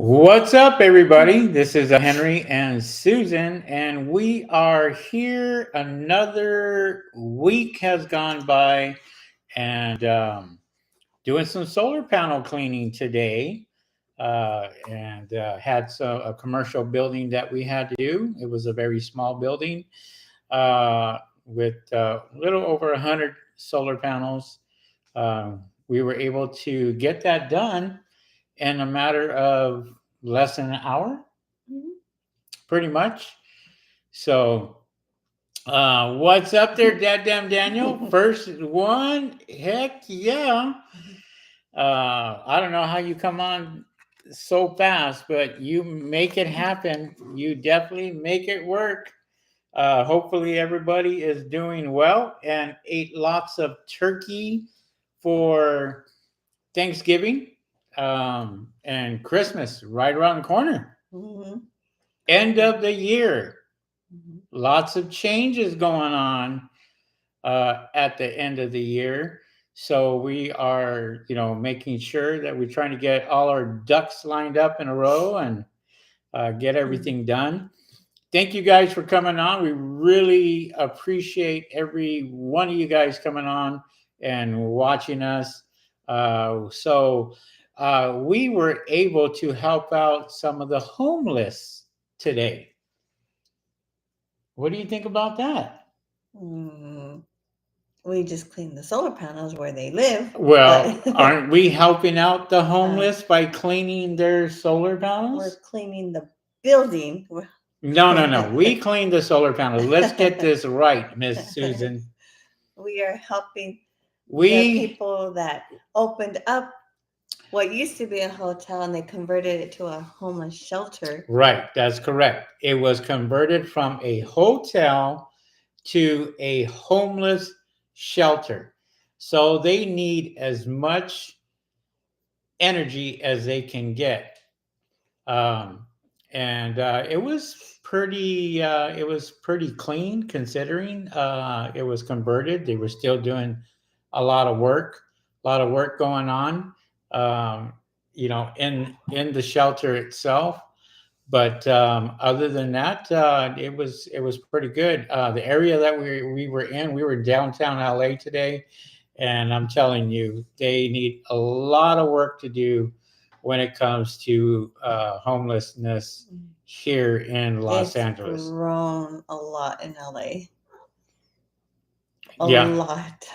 What's up, everybody? This is Henry and Susan, and we are here. Another week has gone by, and doing some solar panel cleaning today. And had a commercial building that we had to do. It was a very small building uh, with a little over 100 solar panels. We were able to get that done in a matter of less than an hour, pretty much. So, what's up there, Damn Daniel? First one, heck yeah. I don't know how you come on so fast, but you make it happen. You definitely make it work. Hopefully, everybody is doing well and ate lots of turkey for Thanksgiving and Christmas right around the corner. Mm-hmm. End of the year. Mm-hmm. Lots of changes going on at the end of the year. So we are, making sure that we're trying to get all our ducks lined up in a row and get everything done. Thank you guys for coming on. We really appreciate every one of you guys coming on and watching us. We were able to help out some of the homeless today. What do you think about that? Mm, we just clean the solar panels where they live. Well, but aren't we helping out the homeless by cleaning their solar we're panels? cleaning the building. No, no, no. We clean the solar panels. Let's get this right, Miss Susan. We are helping the We people that opened up what used to be a hotel and they converted it to a homeless shelter. Right, that's correct. It was converted from a hotel to a homeless shelter. So they need as much energy as they can get. Um, and it was pretty clean considering it was converted. They were still doing a lot of work going on, um, in the shelter itself. But other than that, it was pretty good. The area that we were in, we were downtown LA today, and I'm telling you, they need a lot of work to do when it comes to homelessness here in Los It's Angeles. grown a lot in LA. A Yeah. lot.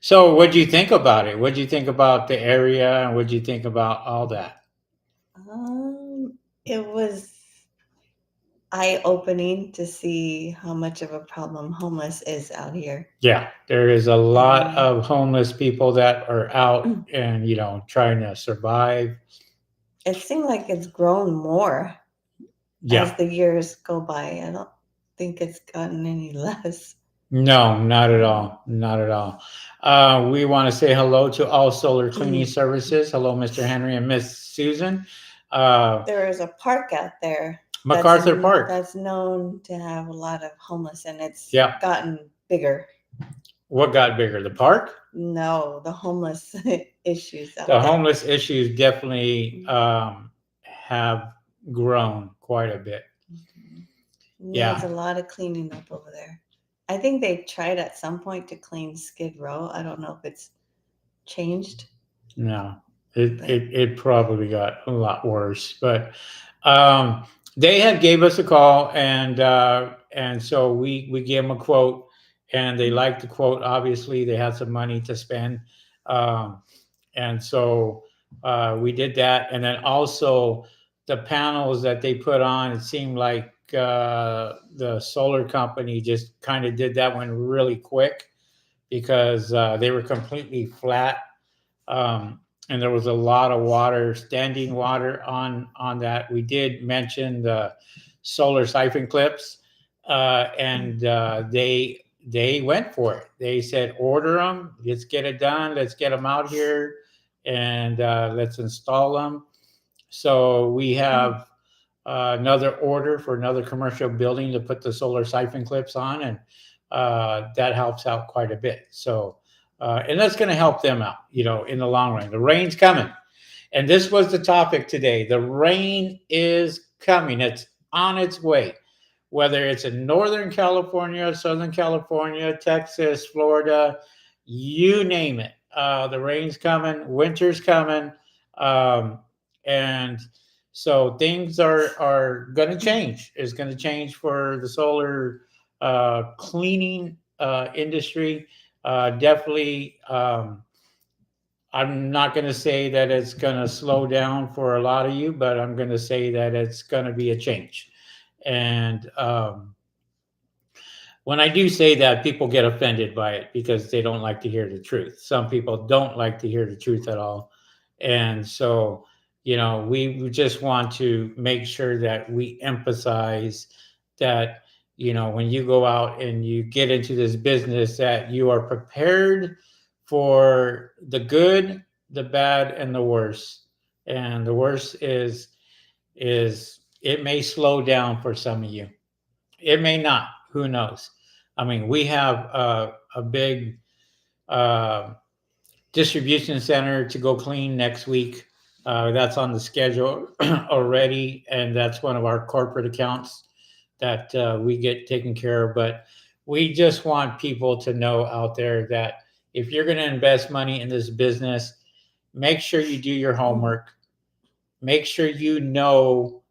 So, what do you think about it? What do you think about the area, and what do you think about all that? It was eye-opening to see how much of a problem homeless is out here. Yeah, there is a lot And of homeless people that are out and trying to survive. it seemed like it's grown more as Yeah, the years go by. I don't think it's gotten any less. no, not at all, not at all. We want to say hello to all solar cleaning services. Hello, Mr. Henry and Miss Susan. There is a park out there MacArthur Park. that's known to have a lot of homeless, and it's Yeah. gotten bigger. What got bigger, the park? No, the homeless issues out The there. homeless issues definitely have grown quite a bit. Needs Yeah. a lot of cleaning up over there. I think they tried at some point to clean Skid Row. I don't know if it's changed. No, it probably got a lot worse. But um, they had gave us a call, and so we gave them a quote, and they liked the quote. Obviously, they had some money to spend, um, and so we did that. And then also the panels that they put on, it seemed like the solar company just kind of did that one really quick because they were completely flat, um, and there was a lot of water, standing water on that. We did mention the solar siphon clips, and they went for it. They said, "Order them. Let's get it done. Let's get them out here, and let's install them." So we have another order for another commercial building to put the solar siphon clips on, and that helps out quite a bit. So, and that's going to help them out, in the long run. The rain's coming, And this was the topic today. The rain is coming. It's on its way. Whether it's in Northern California, Southern California, Texas, Florida, you name it. The rain's coming, winter's coming. Um, and so things are going to change. It's going to change for the solar cleaning industry. Definitely. I'm not going to say that it's going to slow down for a lot of you, but I'm going to say that it's going to be a change. And when I do say that, people get offended by it because they don't like to hear the truth. Some people don't like to hear the truth at all. And so, we just want to make sure that we emphasize that, when you go out and you get into this business, that you are prepared for the good, the bad, and the worst. And the worst is it may slow down for some of you. It may not. Who knows? I mean, we have a big uh, distribution center to go clean next week. That's on the schedule already, and that's one of our corporate accounts that we get taken care of. But we just want people to know out there that if you're going to invest money in this business, make sure you do your homework. Make sure you know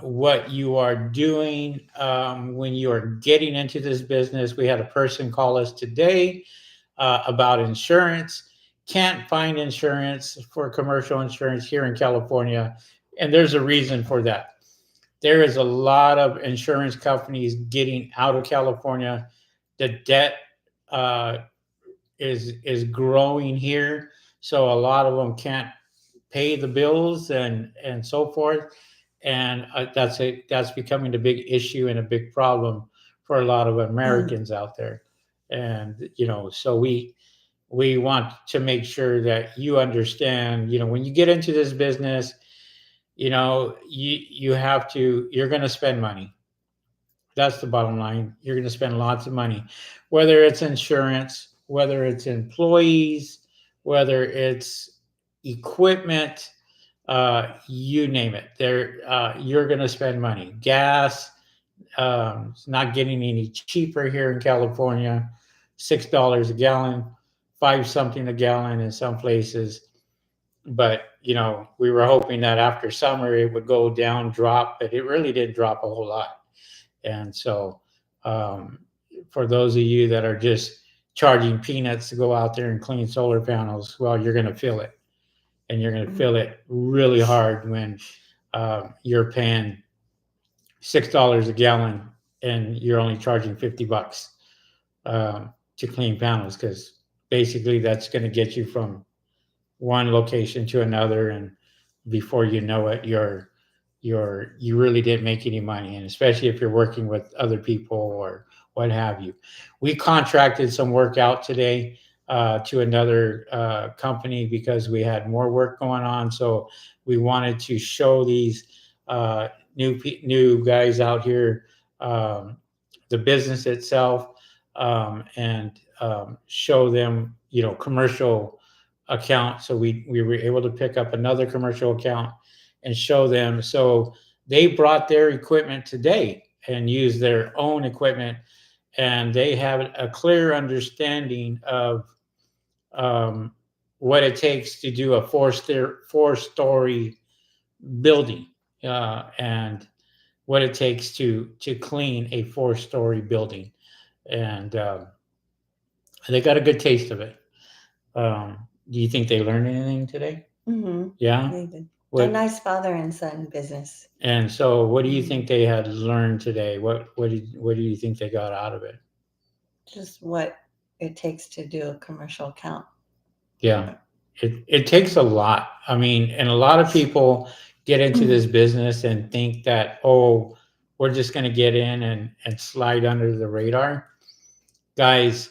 what you are doing when you are getting into this business. We had a person call us today about insurance. Can't find insurance for commercial insurance here in California, and there's a reason for that. There is a lot of insurance companies getting out of California. The debt uh, is growing here, so a lot of them can't pay the bills and so forth. And that's becoming a big issue and a big problem for a lot of Americans out there. And so we want to make sure that you understand. When you get into this business, you have to. You're going to spend money. That's the bottom line. You're going to spend lots of money, whether it's insurance, whether it's employees, whether it's equipment, you name it. You're going to spend money. Gas, it's not getting any cheaper here in California. $6 a gallon, five something a gallon in some places. But we were hoping that after summer it would go down, drop, but it really didn't drop a whole lot. And so, for those of you that are just charging peanuts to go out there and clean solar panels, well, you're going to feel it, and you're going to feel it really hard when you're paying $6 a gallon and you're only charging $50 to clean panels, because basically that's going to get you from one location to another, and before you know it, you really didn't make any money. And especially if you're working with other people or what have you. We contracted some work out today to another company because we had more work going on. So we wanted to show these new guys out here the business itself, and show them commercial account. So we were able to pick up another commercial account and show them. So they brought their equipment today and used their own equipment, and they have a clear understanding of what it takes to do a four-story building, and what it takes to clean a four-story building. And they got a good taste of it. Do you think they learned anything today? Mm-hmm. Yeah. They did. A nice father and son business. And so, what do you think they had learned today? What do you think they got out of it? Just what it takes to do a commercial account. Yeah, it takes a lot. I mean, and a lot of people get into this business and think that, oh, we're just going to get in and slide under the radar. Guys,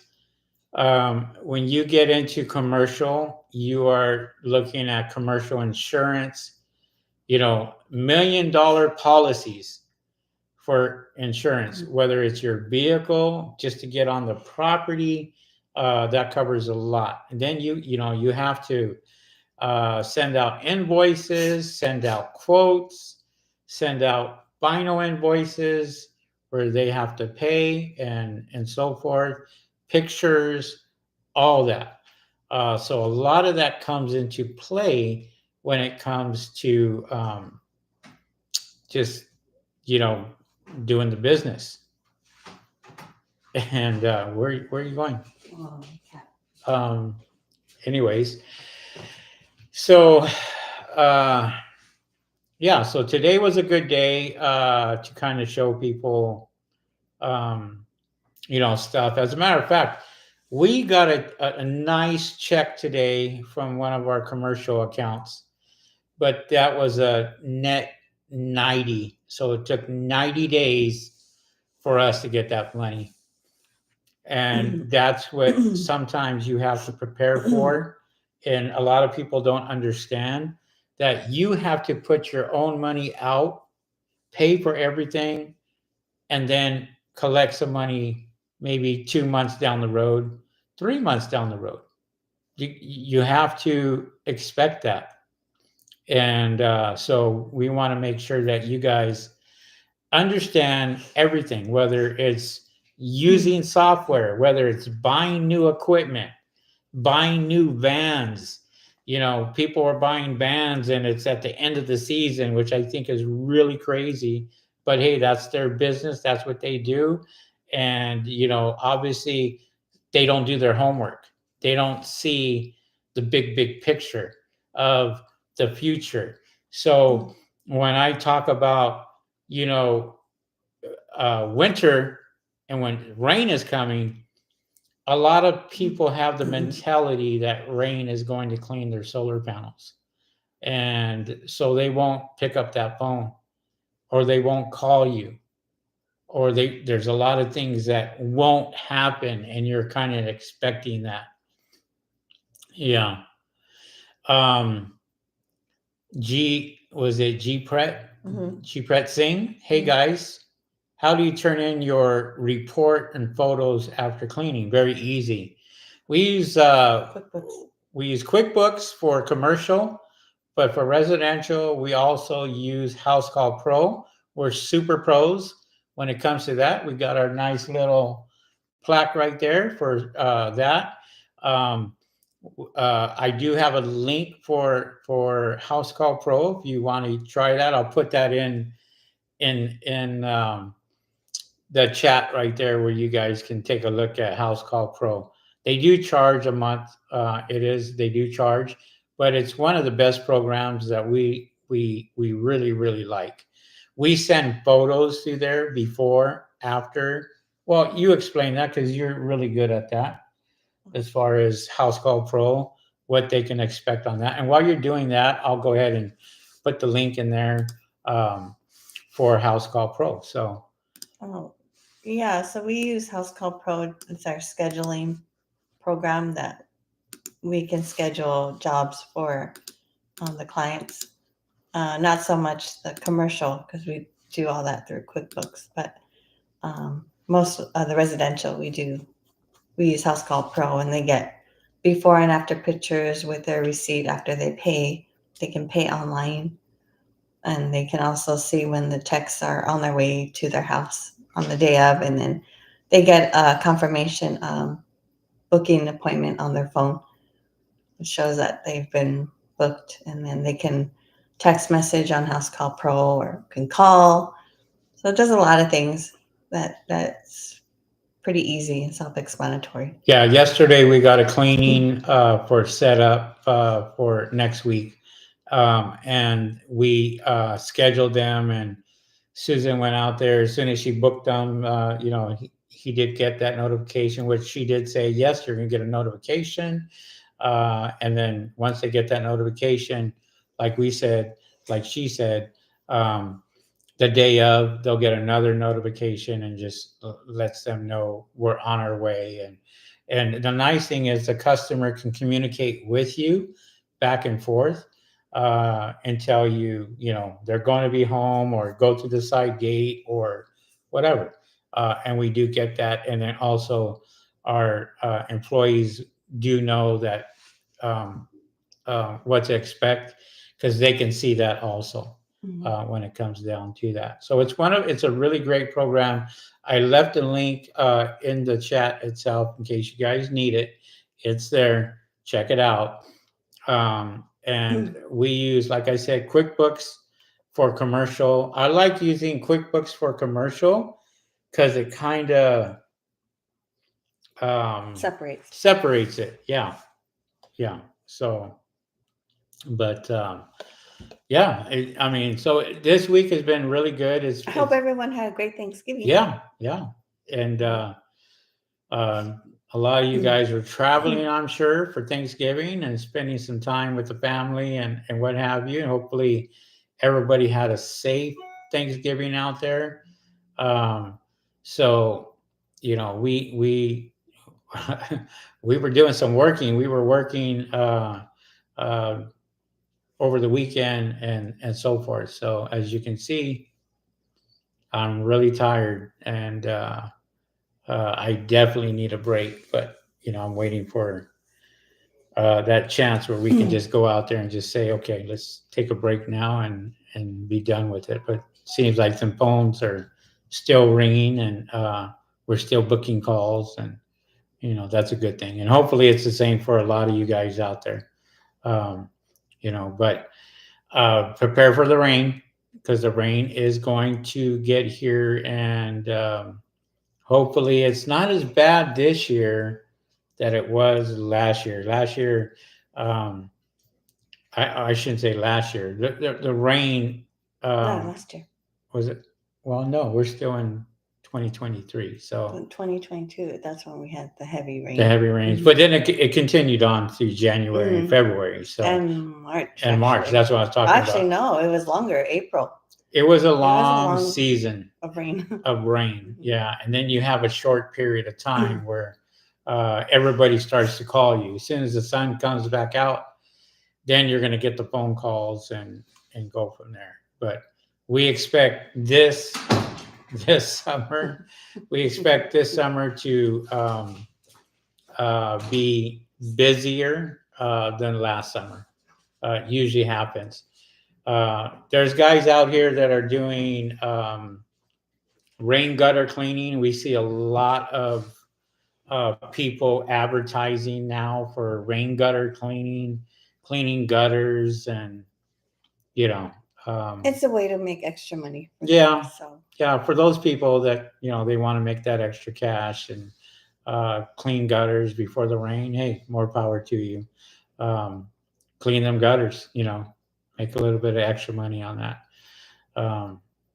when you get into commercial, you are looking at commercial insurance, $1 million policies for insurance, whether it's your vehicle just to get on the property, that covers a lot. And then you have to send out invoices, send out quotes, send out final invoices where they have to pay and so forth, pictures, all that. So a lot of that comes into play when it comes to just, you know, doing the business. And where are you going? Oh, yeah. Anyways, so yeah, so today was a good day to kind of show people, you know, stuff. As a matter of fact, we got a nice check today from one of our commercial accounts, but that was a net 90. So it took 90 days for us to get that money. And that's what sometimes you have to prepare for. And a lot of people don't understand that you have to put your own money out, pay for everything, and then collect some money maybe 2 months down the road, 3 months down the road. You have to expect that. And so we want to make sure that you guys understand everything, whether it's using software, whether it's buying new equipment, buying new vans. You know, people are buying vans and it's at the end of the season, which I think is really crazy. But hey, that's their business. That's what they do. And, you know, obviously they don't do their homework. They don't see the big picture of the future. So when I talk about, you know, winter and when rain is coming, a lot of people have the mentality that rain is going to clean their solar panels. And so they won't pick up that phone or they won't call you or there's a lot of things that won't happen and you're kind of expecting that. Yeah. Um, was it G Pret? Mm-hmm. G Pret Singh. Hey guys, how do you turn in your report and photos after cleaning? Very easy. We use QuickBooks for commercial, but for residential, we also use House Call Pro. We're super pros when it comes to that. We got our nice little plaque right there for that. I do have a link for House Call Pro if you want to try that. I'll put that in the chat right there where you guys can take a look at House Call Pro. They do charge a month. They do charge, but it's one of the best programs that we really like. We send photos through there before, after. Well, you explain that because you're really good at that as far as House Call Pro, what they can expect on that. And while you're doing that, I'll go ahead and put the link in there for House Call Pro. So. Oh, yeah. So we use House Call Pro. It's our scheduling program that we can schedule jobs for the clients. Not so much the commercial because we do all that through QuickBooks, but most of the residential we use House Call Pro, and they get before and after pictures with their receipt after they pay. They can pay online, and they can also see when the texts are on their way to their house on the day of, and then they get a confirmation booking appointment on their phone. It shows that they've been booked, and then they can text message on House Call Pro or can call. So it does a lot of things that's pretty easy and self-explanatory. Yeah, yesterday we got a cleaning for setup for next week, and we scheduled them. And Susan went out there as soon as she booked them. You know, he did get that notification, which she did say, yes, you're going to get a notification. And then once they get that notification, like we said, like she said, the day of, they'll get another notification and just lets them know we're on our way. And the nice thing is the customer can communicate with you back and forth and tell you, you know, they're going to be home or go to the side gate or whatever. And we do get that. And then also our employees do know that what to expect, because they can see that also Mhm. when it comes down to that. So it's a really great program. I left a link in the chat itself in case you guys need it. It's there. Check it out. And we use, like I said, QuickBooks for commercial. I like using QuickBooks for commercial because it kind of Separates. separates it. Yeah, yeah. So, but yeah, I mean, so this week has been really good. I hope It's everyone had a great Thanksgiving. yeah, yeah, and a lot of you guys are traveling, I'm sure, for Thanksgiving and spending some time with the family and what have you. And hopefully, everybody had a safe Thanksgiving out there. So, you know, we we were doing some working. We were working uh, over the weekend and so forth. So, as you can see, I'm really tired and. I definitely need a break, but you know, I'm waiting for that chance where we can just go out there and just say, okay, let's take a break now and be done with it. But it seems like some phones are still ringing, and we're still booking calls, and you know, that's a good thing. And hopefully, it's the same for a lot of you guys out there. Um, you know, but prepare for the rain, because the rain is going to get here, and hopefully, it's not as bad this year that it was last year. Last year, um, I shouldn't say last year. The rain Last year, was it? Well, no, we're still in 2023. So 2022. That's when we had the heavy rain. the heavy rains, but then it continued on through January and February. So and March. and March. That's what I was talking Actually, about. no, it was longer. April It was a long season of rain. of rain. Yeah, and then you have a short period of time where everybody starts to call you. As soon as the sun comes back out, then you're going to get the phone calls and go from there. But we expect this summer. We expect this summer to be busier than last summer. It usually happens. There's guys out here that are doing rain gutter cleaning. We see a lot of people advertising now for rain gutter cleaning gutters, and you know, It's a way to make extra money. Yeah. So yeah, for those people that you know they want to make that extra cash and clean gutters before the rain. Hey, more power to you. Clean them gutters. You know, make a little bit of extra money on that.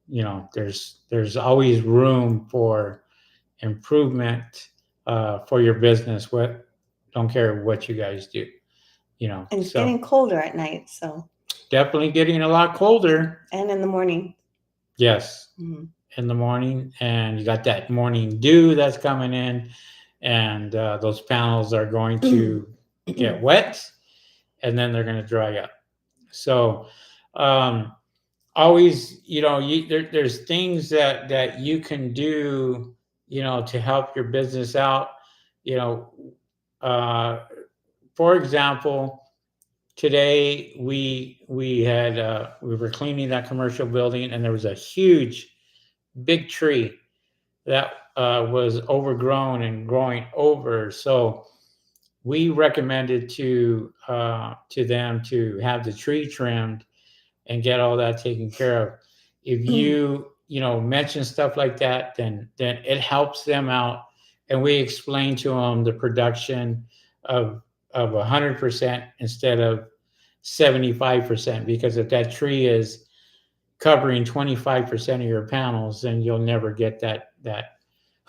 You know, there's always room for improvement for your business. What don't care what you guys do, you know. and it's getting colder at night, so definitely getting a lot colder. And in the morning. Yes, in the morning, and you got that morning dew that's coming in, and those panels are going to get wet, and then they're going to dry up. So always, you know, there's things that you can do, you know, to help your business out. You know, for example, today we were cleaning that commercial building, and there was a huge, big tree that was overgrown and growing over. So we recommended to them to have the tree trimmed and get all that taken care of. If you know mention stuff like that, then it helps them out. And we explain to them the production of 100% instead of 75%, because if that tree is covering 25% of your panels, then you'll never get that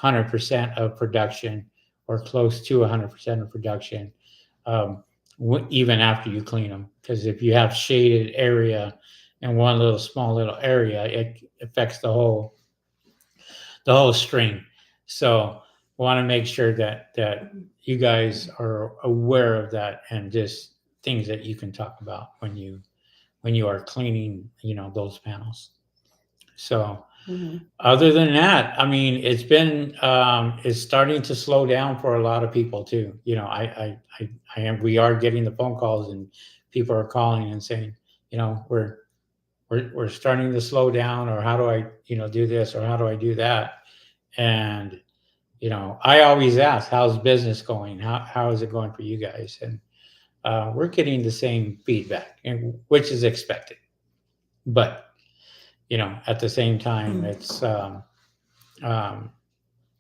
100% of production, or close to 100% of production, even after you clean them. Because if you have shaded area in one small little area, it affects the whole string. So want to make sure that you guys are aware of that, and just things that you can talk about when you are cleaning, you know, those panels. So other than that, I mean, it's starting to slow down for a lot of people too. You know, we are getting the phone calls, and people are calling and saying, we're starting to slow down, or how do I, do this, or how do I do that? And, I always ask, how's business going? How is it going for you guys? And we're getting the same feedback, and which is expected. But, at the same time, it's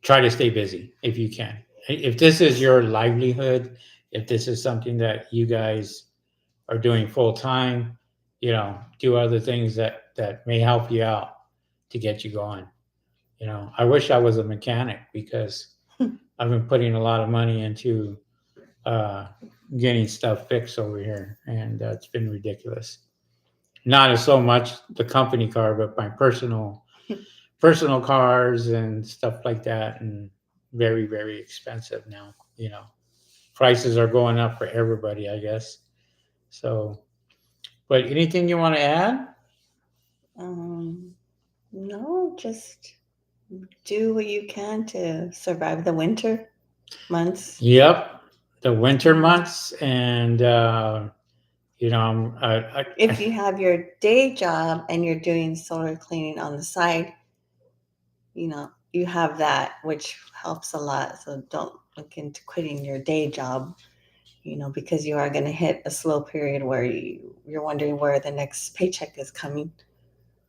try to stay busy if you can. If this is your livelihood, if this is something that you guys are doing full time, do other things that may help you out to get you going. I wish I was a mechanic, because I've been putting a lot of money into getting stuff fixed over here, and it's been ridiculous. Not as so much the company car, but my personal cars and stuff like that, and very, very expensive now. Prices are going up for everybody, I guess. So, but anything you want to add? No, just do what you can to survive the winter months. Yep, the winter months, and if you have your day job and you're doing solar cleaning on the side, you have that, which helps a lot. So don't look into quitting your day job, because you are going to hit a slow period where you're wondering where the next paycheck is coming.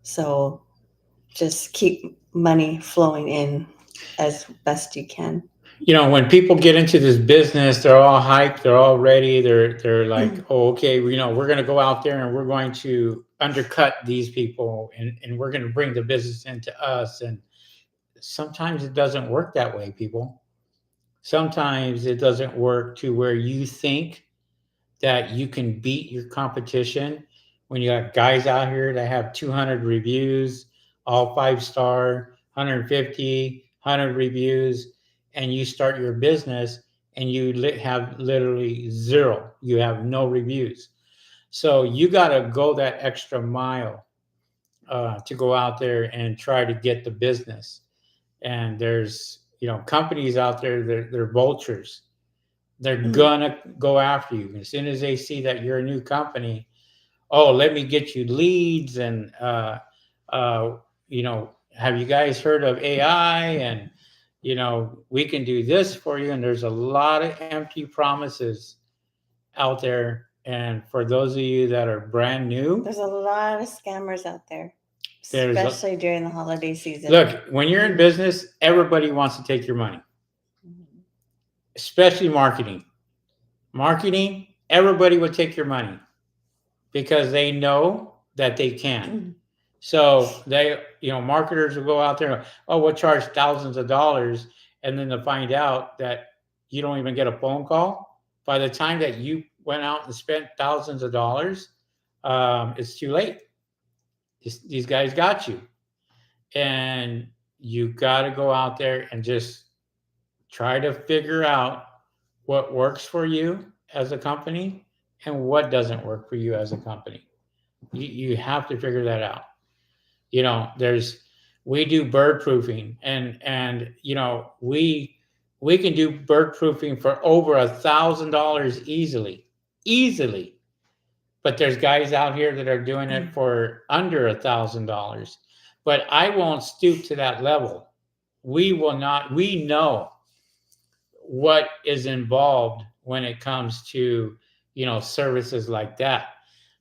So just keep money flowing in as best you can. When people get into this business, they're all hyped, they're all ready. They're like, oh, okay, we're going to go out there and we're going to undercut these people, and we're going to bring the business into us. And sometimes it doesn't work that way, people. Sometimes it doesn't work to where you think that you can beat your competition when you got guys out here that have 200 reviews, all 5-star, 150, 100 reviews, and you start your business and you have literally zero. You have no reviews. So you got to go that extra mile to go out there and try to get the business. And there's, companies out there, they're vultures. They're gonna go after you as soon as they see that you're a new company. Oh, let me get you leads, and have you guys heard of AI? And we can do this for you. And there's a lot of empty promises out there. And for those of you that are brand new, there's a lot of scammers out there, especially during the holiday season. Look, when you're in business, everybody wants to take your money. Especially marketing. Marketing, everybody would take your money because they know that they can. So they, marketers will go out there and, we'll charge thousands of dollars. And then to find out that you don't even get a phone call. By the time that you went out and spent thousands of dollars, it's too late. These guys got you. And you got to go out there and just try to figure out what works for you as a company and what doesn't work for you as a company. You have to figure that out. We do bird proofing, and we can do bird proofing for over $1,000 easily. But there's guys out here that are doing it for under $1,000. But I won't stoop to that level. We will not. We know what is involved when it comes to, services like that.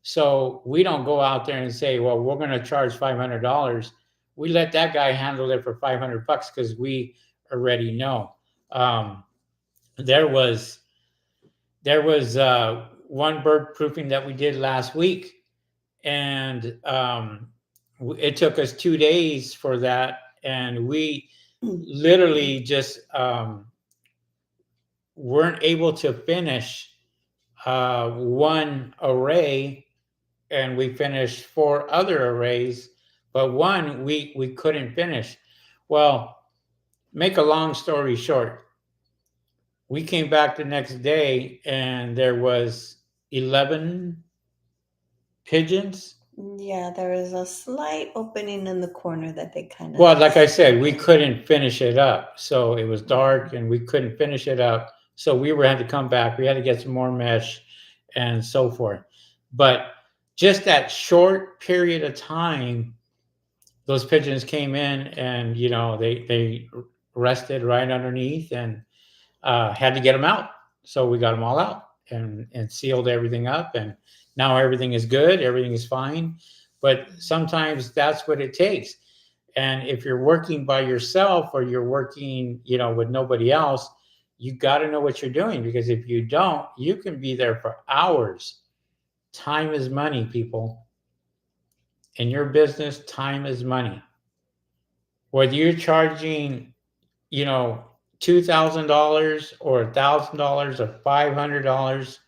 So we don't go out there and say, well, we're going to charge $500. We let that guy handle it for $500 because we already know. There was one bird proofing that we did last week, and it took us 2 days for that, and we literally just weren't able to finish one array, and we finished 4 other arrays, but one we couldn't finish. Well, make a long story short, we came back the next day and there was 11 pigeons. Yeah, there was a slight opening in the corner that they kind of... Well, like I said, we couldn't finish it up. So it was dark and we couldn't finish it up. So we had to come back. We had to get some more mesh and so forth. But just that short period of time, those pigeons came in and, they rested right underneath and had to get them out. So we got them all out and sealed everything up. And now everything is good. Everything is fine. But sometimes that's what it takes. And if you're working by yourself or you're working, with nobody else, you got to know what you're doing, because if you don't, you can be there for hours. Time is money, people. In your business, time is money. Whether you're charging, $2,000 or $1,000 or $500,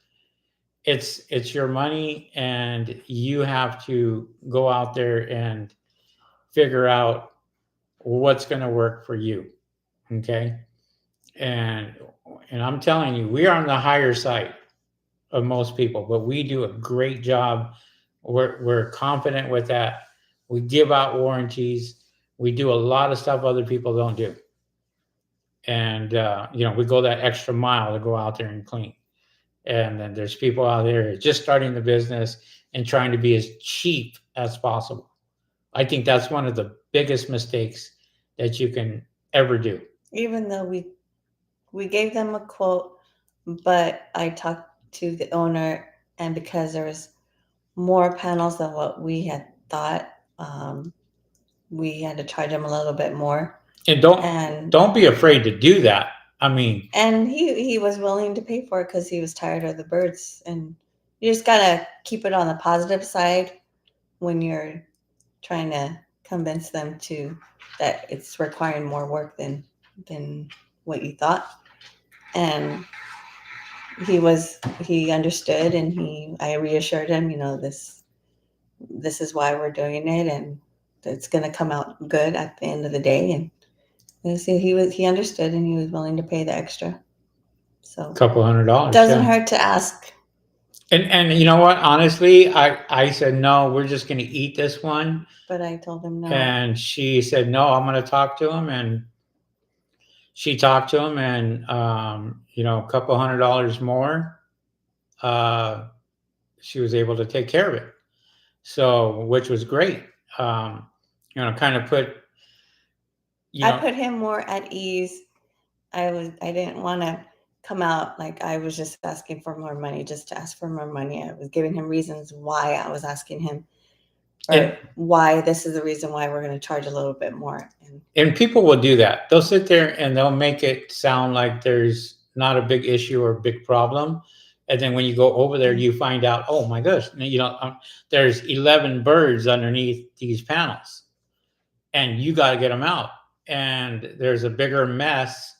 it's your money, and you have to go out there and figure out what's going to work for you. Okay. And I'm telling you, we are on the higher side of most people, but we do a great job. We're confident with that. We give out warranties. We do a lot of stuff other people don't do. And we go that extra mile to go out there and clean. And then there's people out there just starting the business and trying to be as cheap as possible. I think that's one of the biggest mistakes that you can ever do. Even though we gave them a quote, but I talked to the owner, and because there was more panels than what we had thought, we had to charge them a little bit more. And And don't be afraid to do that. I mean, and he was willing to pay for it because he was tired of the birds. And you just gotta keep it on the positive side when you're trying to convince them that it's requiring more work than what you thought. And he understood, and I reassured him, this is why we're doing it, and it's going to come out good at the end of the day. And so he understood, and he was willing to pay the extra. So a couple $100 doesn't hurt to ask. And you know what? Honestly, I said no. We're just going to eat this one. But I told him no. And she said no. I'm going to talk to him, and she talked to him, and a couple $100 more. She was able to take care of it. So, which was great. Kind of put. I put him more at ease. I didn't want to come out like I was just asking for more money, just to ask for more money. I was giving him reasons why I was asking him, or why this is the reason why we're going to charge a little bit more. And people will do that. They'll sit there and they'll make it sound like there's not a big issue or a big problem. And then when you go over there, you find out, oh my gosh, there's 11 birds underneath these panels, and you got to get them out. And there's a bigger mess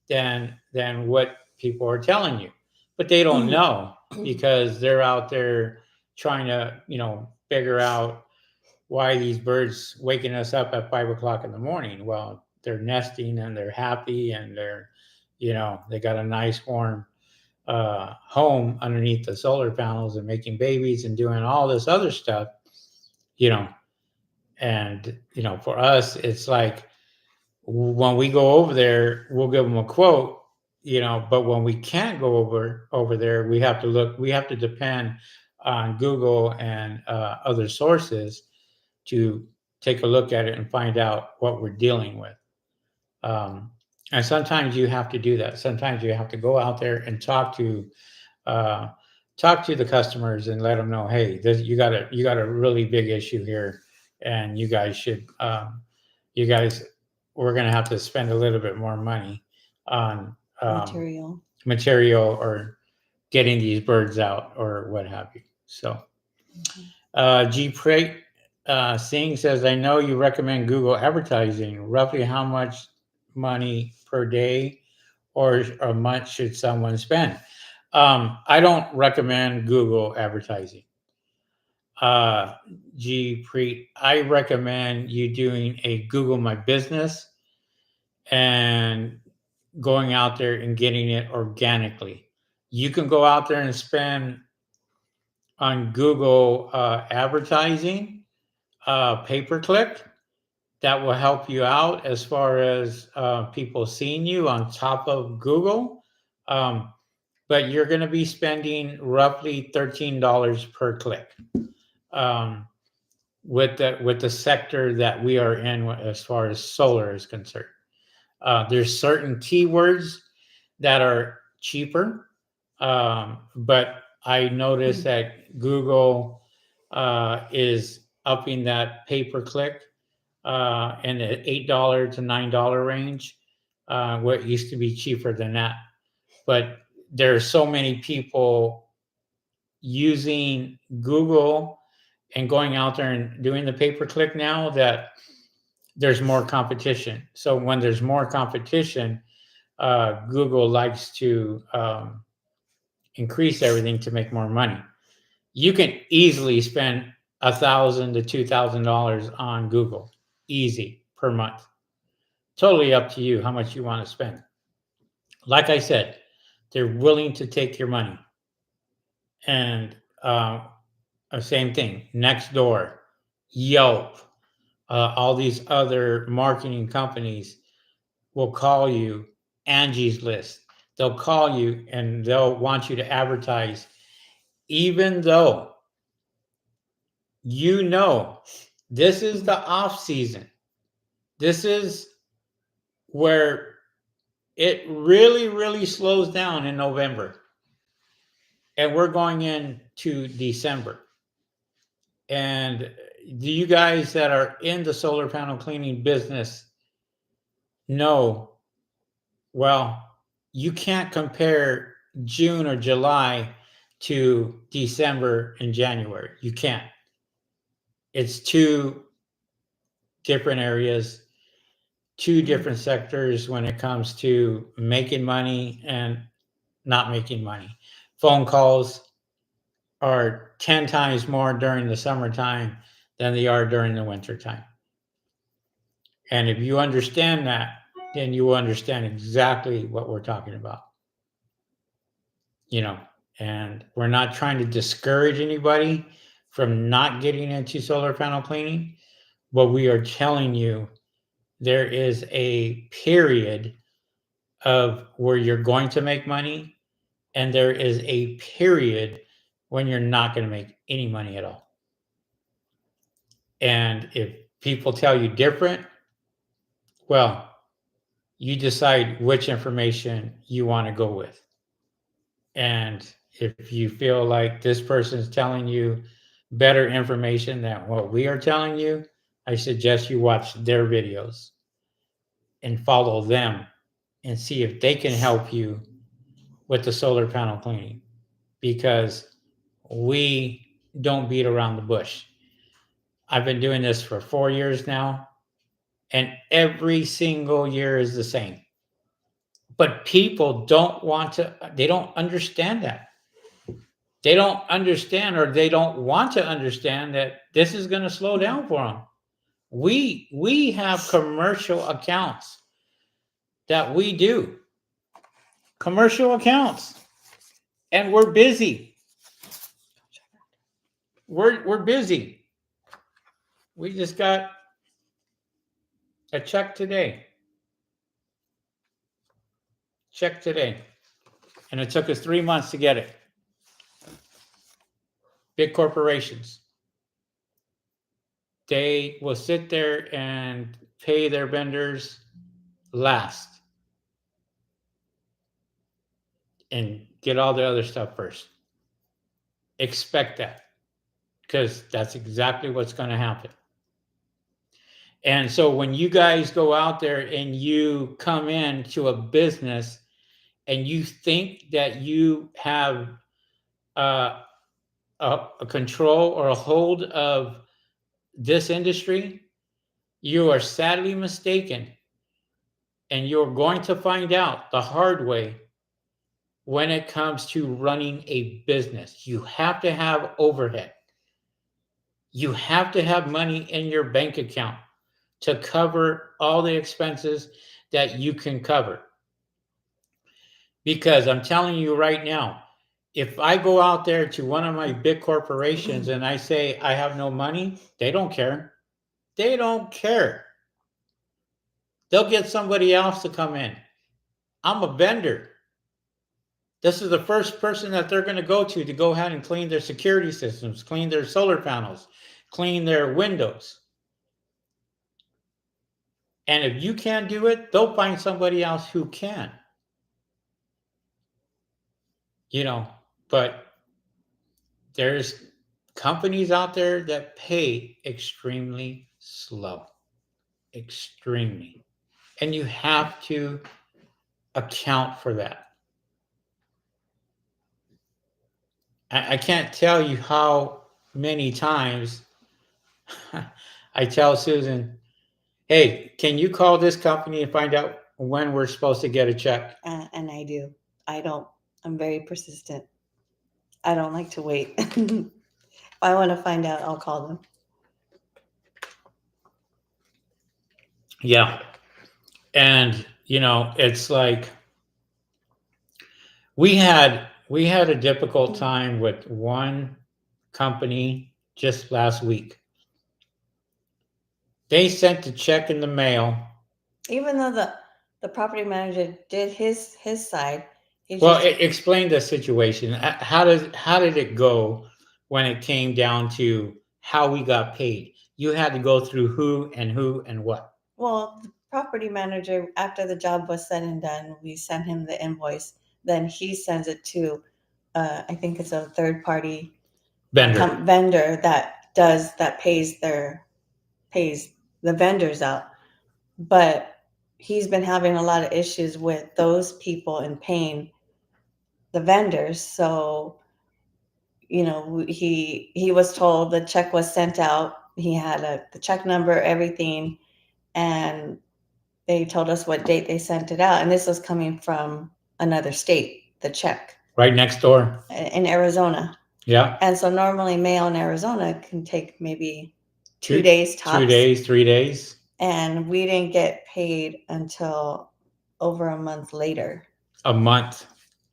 than what people are telling you, but they don't know, because they're out there trying to figure out why these birds waking us up at 5 o'clock in the morning. Well, they're nesting and they're happy, and they're they got a nice warm home underneath the solar panels, and making babies and doing all this other stuff. And for us, it's like, when we go over there, we'll give them a quote, but when we can't go over there, we have to depend on Google and other sources to take a look at it and find out what we're dealing with. And sometimes you have to do that. Sometimes you have to go out there and talk to the customers and let them know, hey, you got a really big issue here, and you guys should, we're going to have to spend a little bit more money on material or getting these birds out or what have you. So, G. Prate Singh says, I know you recommend Google advertising. Roughly how much money per day or a month should someone spend? I don't recommend Google advertising. G. Preet, I recommend you doing a Google My Business and going out there and getting it organically. You can go out there and spend on Google advertising, pay-per-click. That will help you out as far as people seeing you on top of Google. but you're going to be spending roughly $13 per click. With the sector that we are in as far as solar is concerned. There's certain keywords that are cheaper, but I noticed that Google is upping that pay per click in the $8 to $9 range, where it used to be cheaper than that. But there's so many people using Google and going out there and doing the pay per click now that there's more competition. So when there's more competition, Google likes to increase everything to make more money. You can easily spend $1,000 to $2,000 on Google, easy, per month. Totally up to you how much you want to spend. Like I said, they're willing to take your money. And same thing, Nextdoor, Yelp, all these other marketing companies will call you, Angie's List. They'll call you and they'll want you to advertise, even though you know this is the off season. This is where it really, really slows down in November. And we're going into December. And you guys that are in the solar panel cleaning business know, well, you can't compare June or July to December and January. You can't. It's two different areas, two different sectors when it comes to making money and not making money. Phone calls are 10 times more during the summertime than they are during the wintertime. And if you understand that, then you will understand exactly what we're talking about. You know, and we're not trying to discourage anybody from not getting into solar panel cleaning, but we are telling you there is a period of where you're going to make money, and there is a period when you're not going to make any money at all. And if people tell you different, well, you decide which information you want to go with. And if you feel like this person is telling you better information than what we are telling you, I suggest you watch their videos and follow them and see if they can help you with the solar panel cleaning, because we don't beat around the bush. I've been doing this for 4 years now, and every single year is the same. But people don't want to, they don't understand that. They don't understand, or they don't want to understand that this is going to slow down for them. We have commercial accounts that we do. Commercial accounts. And we're busy. We're busy. We just got a check today. Check today. And it took us 3 months to get it. Big corporations. They will sit there and pay their vendors last and get all the other stuff first. Expect that, because that's exactly what's going to happen. And so when you guys go out there and you come into a business and you think that you have a control or a hold of this industry, you are sadly mistaken. And you're going to find out the hard way when it comes to running a business. You have to have overhead. You have to have money in your bank account to cover all the expenses that you can cover. Because I'm telling you right now, if I go out there to one of my big corporations and I say I have no money, they don't care. They don't care. They'll get somebody else to come in. I'm a vendor. This is the first person that they're going to go ahead and clean their security systems, clean their solar panels, clean their windows. And if you can't do it, they'll find somebody else who can. But there's companies out there that pay extremely slow. Extremely. And you have to account for that. I can't tell you how many times I tell Susan, hey, can you call this company and find out when we're supposed to get a check? And I do. I'm very persistent. I don't like to wait. If I want to find out, I'll call them. Yeah. And, it's like we had a difficult time with one company just last week. They sent the check in the mail. Even though the property manager did his side. Explain the situation. How did it go when it came down to how we got paid? You had to go through who and what? Well, the property manager, after the job was said and done, we sent him the invoice. Then he sends it to, I think it's a third party vendor that pays the vendors out. But he's been having a lot of issues with those people and paying the vendors. So, he was told the check was sent out. He had the check number, everything, and they told us what date they sent it out. And this was coming from another state, the check. Right next door. In Arizona. Yeah. And so normally mail in Arizona can take maybe 2 days tops. 2 days, 3 days. And we didn't get paid until over a month later. A month.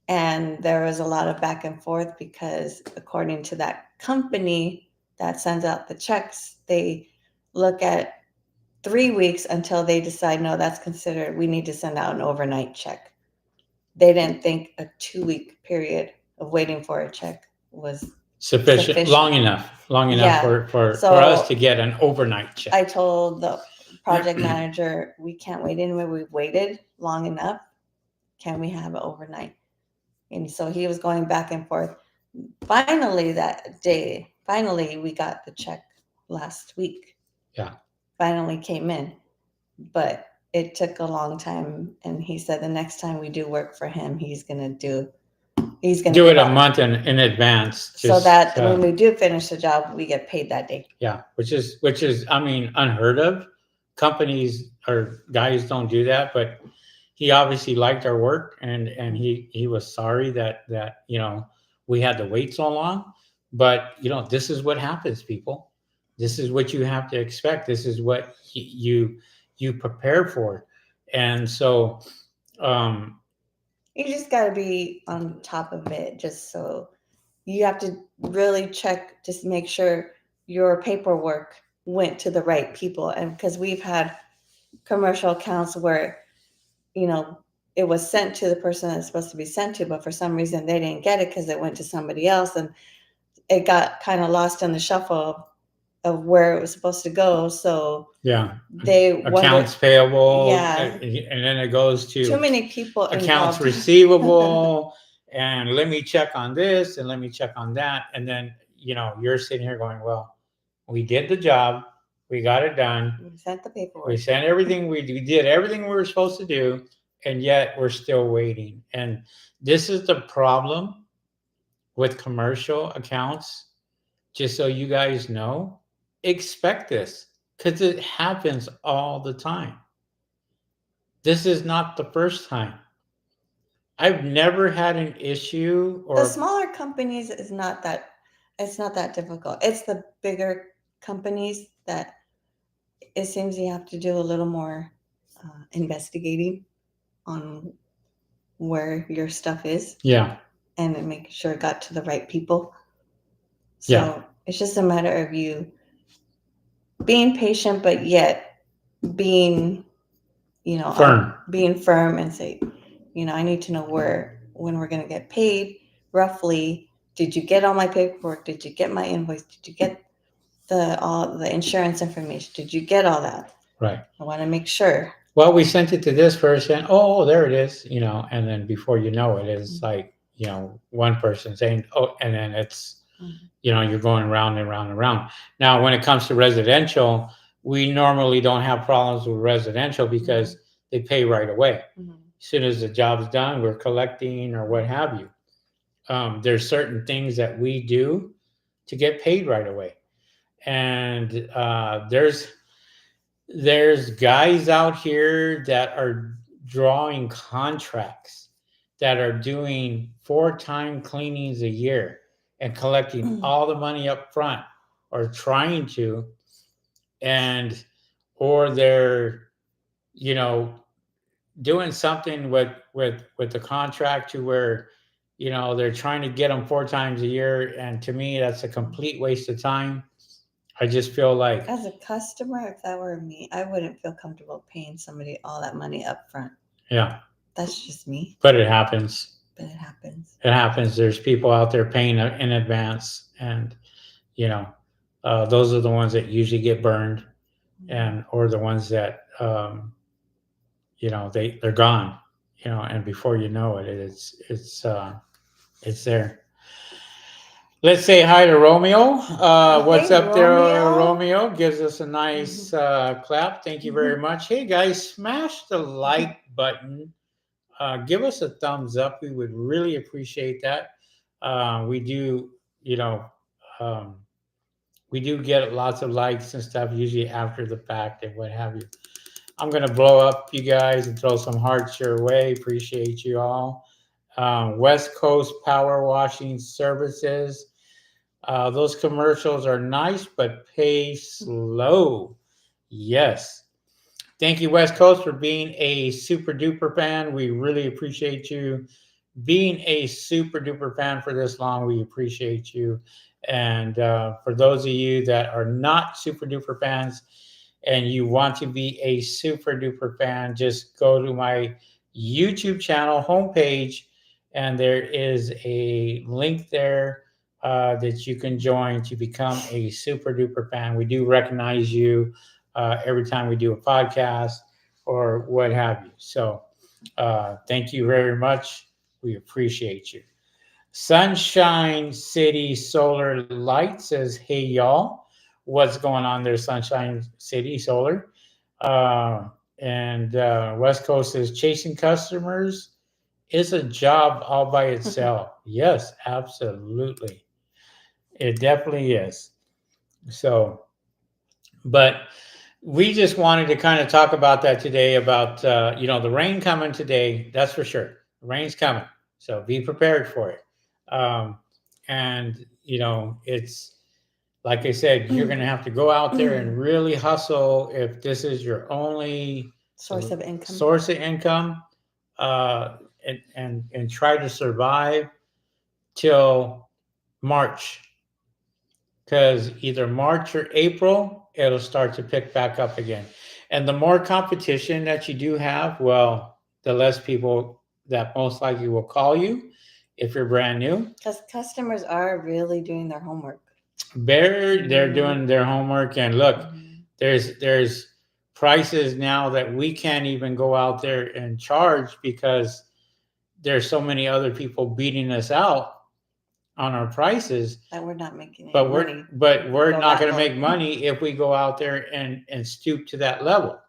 And there was a lot of back and forth because according to that company that sends out the checks, they look at 3 weeks until they decide, no, that's considered, we need to send out an overnight check. They didn't think a 2-week period of waiting for a check was sufficient. Long enough for us to get an overnight check. I told the project manager, we can't wait anymore. We've waited long enough. Can we have it overnight? And so he was going back and forth. Finally, we got the check last week. Yeah. Finally came in, but it took a long time. And he said the next time we do work for him, he's going to do it a month in advance. So that when we do finish the job, we get paid that day. Yeah. Which is, unheard of. Companies or guys don't do that, but he obviously liked our work and he was sorry that we had to wait so long. But this is what happens, people. This is what you have to expect. This is what you prepare for. And so you just got to be on top of it. Just so you have to really check, just make sure your paperwork went to the right people. And because we've had commercial accounts where it was sent to the person that's supposed to be sent to, but for some reason they didn't get it because it went to somebody else, and it got kind of lost in the shuffle of where it was supposed to go. So yeah, they accounts payable, yeah, and then it goes to too many people accounts receivable, and let me check on this and let me check on that, and then you're sitting here going, well, we did the job, we got it done, we sent the paperwork, we sent everything, we did everything we were supposed to do, and yet we're still waiting. And this is the problem with commercial accounts. Just so you guys know, expect this because it happens all the time. This is not the first time. I've never had an issue. Or the smaller companies it's not that difficult. It's the bigger companies that it seems you have to do a little more investigating on where your stuff is. Yeah. And make sure it got to the right people. So it's just a matter of you being patient, but yet being, firm. Being firm and say, I need to know where when we're going to get paid, roughly. Did you get all my paperwork? Did you get my invoice? Did you get all the insurance information? Did you get all that? Right. I want to make sure. Well, we sent it to this person. Oh, there it is. And then before you know it, it's like, one person saying, oh, and then it's, you're going round and round and round. Now, when it comes to residential, we normally don't have problems with residential because they pay right away. As soon as the job's done, we're collecting or what have you. There's certain things that we do to get paid right away. And there's guys out here that are drawing contracts that are doing 4-time cleanings a year and collecting all the money up front, or trying to, or they're doing something with the contract to where they're trying to get them 4 times a year. And to me, that's a complete waste of time. I just feel like, as a customer, if that were me, I wouldn't feel comfortable paying somebody all that money up front. Yeah. That's just me. But it happens. It happens. There's people out there paying in advance, and those are the ones that usually get burned, or the ones that they're gone, and before you know it, it's there. Let's say hi to Romeo. What's up there, Romeo? Gives us a nice clap. Thank you very much. Hey guys, smash the like button. Give us a thumbs up. We would really appreciate that. We do get lots of likes and stuff, usually after the fact and what have you. I'm going to blow up you guys and throw some hearts your way. Appreciate you all. West Coast Power Washing Services. Those commercials are nice, but pay slow. Yes. Thank you, West Coast, for being a super duper fan. We really appreciate you being a super duper fan for this long. We appreciate you. And for those of you that are not super duper fans and you want to be a super duper fan, just go to my YouTube channel homepage, and there is a link there that you can join to become a super duper fan. We do recognize you every time we do a podcast or what have you. So thank you very much. We appreciate you. Sunshine City Solar Light says, hey, y'all. What's going on there, Sunshine City Solar? And West Coast is chasing customers is a job all by itself. Yes, absolutely. It definitely is. So, but we just wanted to kind of talk about that today, about, the rain coming today. That's for sure. The rain's coming. So be prepared for it. And, it's like I said, you're going to have to go out there and really hustle if this is your only source of income. And try to survive till March, because either March or April, it'll start to pick back up again. And the more competition that you do have, well, the less people that most likely will call you if you're brand new. Because customers are really doing their homework. They're doing their homework, and look, there's prices now that we can't even go out there and charge because there's so many other people beating us out on our prices that we're not making any money. But we're not going to make money if we go out there and stoop to that level.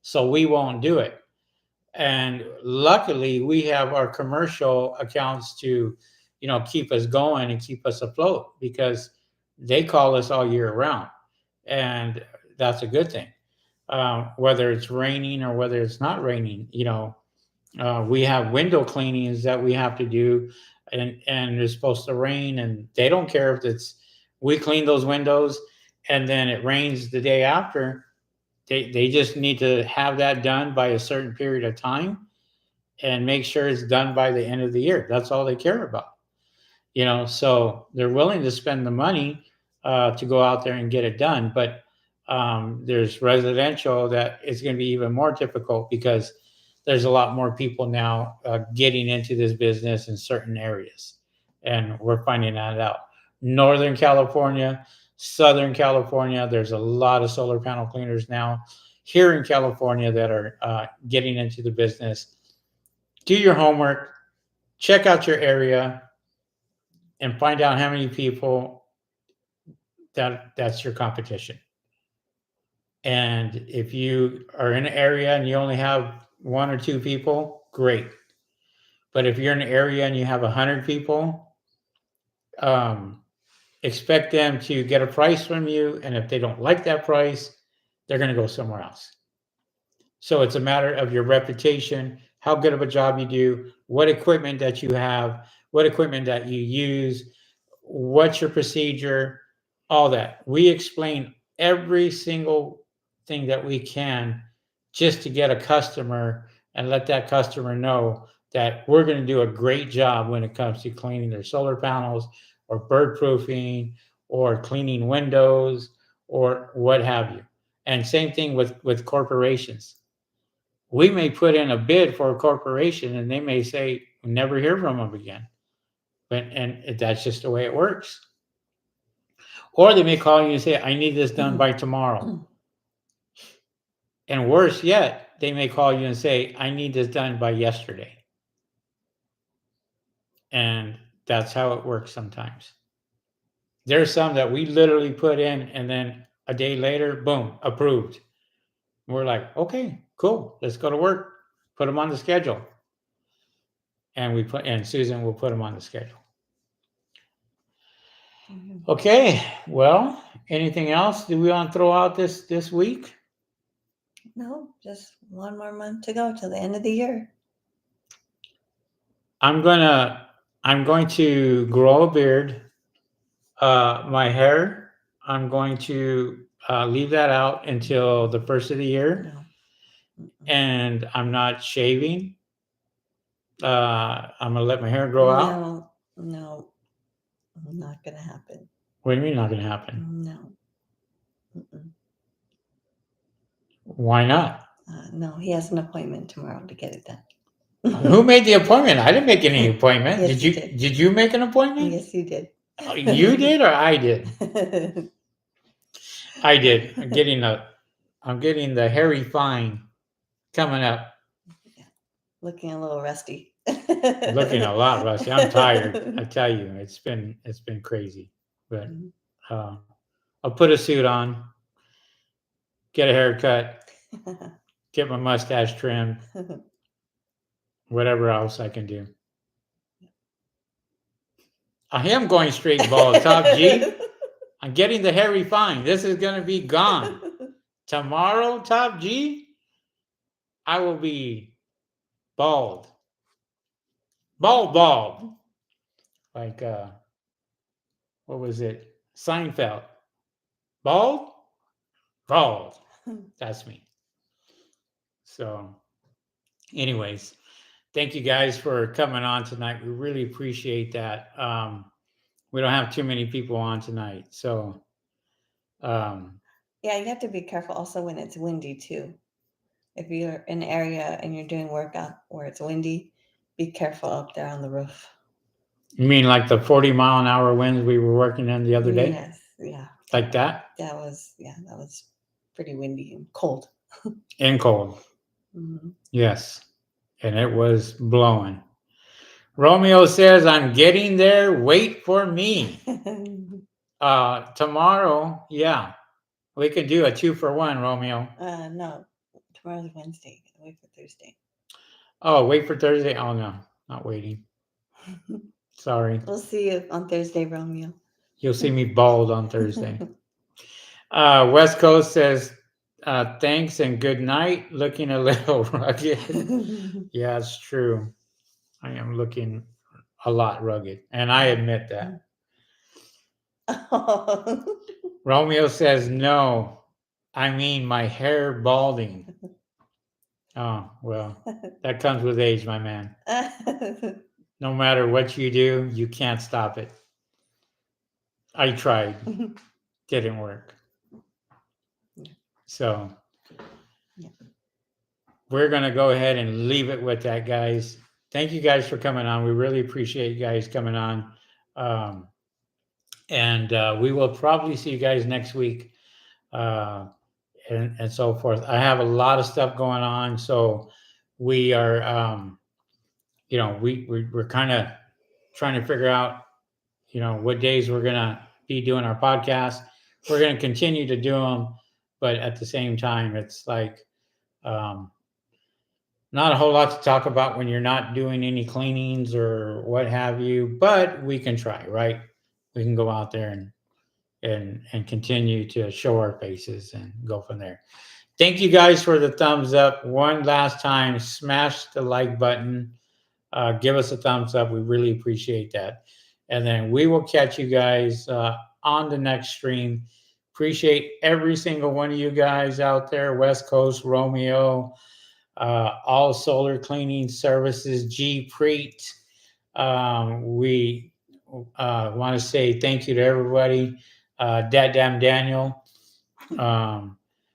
So we won't do it. And luckily, we have our commercial accounts to, keep us going and keep us afloat, because they call us all year round, and that's a good thing. Whether it's raining or whether it's not raining, we have window cleanings that we have to do, and it's supposed to rain, and they don't care if we clean those windows and then it rains the day after. They just need to have that done by a certain period of time and make sure it's done by the end of the year. That's all they care about. So they're willing to spend the money to go out there and get it done. But there's residential that is going to be even more difficult, because there's a lot more people now getting into this business in certain areas, and we're finding that out. Northern California, Southern California, there's a lot of solar panel cleaners now here in California that are getting into the business. Do your homework, check out your area, and find out how many people that's your competition. And if you are in an area and you only have 1 or 2 people, great. But if you're in an area and you have 100 people, expect them to get a price from you. And if they don't like that price, they're going to go somewhere else. So it's a matter of your reputation, how good of a job you do, what equipment that you have, what equipment that you use, what's your procedure, all that. We explain every single thing that we can just to get a customer and let that customer know that we're going to do a great job when it comes to cleaning their solar panels or bird proofing or cleaning windows or what have you. And same thing with corporations. We may put in a bid for a corporation and they may say, never hear from them again. And that's just the way it works. Or they may call you and say, I need this done by tomorrow. And worse yet, they may call you and say, I need this done by yesterday. And that's how it works sometimes. There's some that we literally put in and then a day later, boom, approved. We're like, okay, cool, let's go to work. Put them on the schedule. And Susan will put them on the schedule. Okay, well, anything else do we want to throw out this week? No, just 1 more month to go till the end of the year. I'm going to grow a beard. My hair, I'm going to leave that out until the first of the year. No. And I'm not shaving. I'm gonna let my hair grow out. No, not gonna happen. What do you mean not gonna happen? No. Mm-mm. Why not? No, he has an appointment tomorrow to get it done. Who made the appointment? I didn't make any appointment. Yes, Did you? Did you make an appointment? Yes, you did. You did or I did? I did. I'm getting the hairy fine coming up. Yeah. Looking a little rusty. Looking a lot rusty. I'm tired. I tell you, it's been crazy. But I'll put a suit on, get a haircut, get my mustache trimmed, whatever else I can do. I am going straight bald, Top G. I'm getting the hairy fine. This is going to be gone. Tomorrow, Top G, I will be bald. Bald. Like, what was it? Seinfeld. Bald. That's me. So, anyways, thank you guys for coming on tonight. We really appreciate that. We don't have too many people on tonight. So, yeah, you have to be careful also when it's windy too. If you're in an area and you're doing work out where it's windy, be careful up there on the roof. You mean like the 40-mile-an-hour winds we were working in the other day? Yes, yeah. Like that? That was pretty windy and cold. And cold. Mm-hmm. Yes. And it was blowing. Romeo says, I'm getting there. Wait for me. Tomorrow, yeah. We could do a 2-for-1, Romeo. No. Tomorrow's Wednesday. Wait for Thursday. Oh, wait for Thursday? Oh, no. Not waiting. Sorry. We'll see you on Thursday, Romeo. You'll see me bald on Thursday. West Coast says, thanks and good night. Looking a little rugged. Yeah, it's true. I am looking a lot rugged. And I admit that. Romeo says, no. I mean my hair balding. Oh, well, that comes with age, my man. No matter what you do, you can't stop it. I tried. Didn't work. So, we're going to go ahead and leave it with that, guys. Thank you guys for coming on. We really appreciate you guys coming on. And we will probably see you guys next week, and so forth. I have a lot of stuff going on. So we are, we're kind of trying to figure out, what days we're going to be doing our podcast. We're going to continue to do them, but at the same time, it's like, not a whole lot to talk about when you're not doing any cleanings or what have you, but we can try, right? We can go out there and continue to show our faces and go from there. Thank you guys for the thumbs up. One last time, smash the like button. Give us a thumbs up. We really appreciate that. And then we will catch you guys on the next stream. Appreciate every single one of you guys out there. West Coast Romeo, All Solar Cleaning Services, G Preet. We want to say thank you to everybody. Dad Damn Daniel,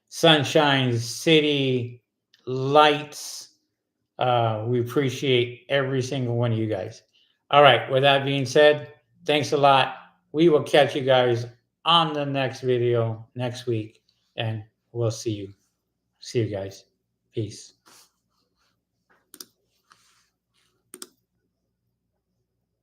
Sunshine City Lights. We appreciate every single one of you guys. All right. With that being said, thanks a lot. We will catch you guys on the next video next week, and we'll see you. See you guys. Peace.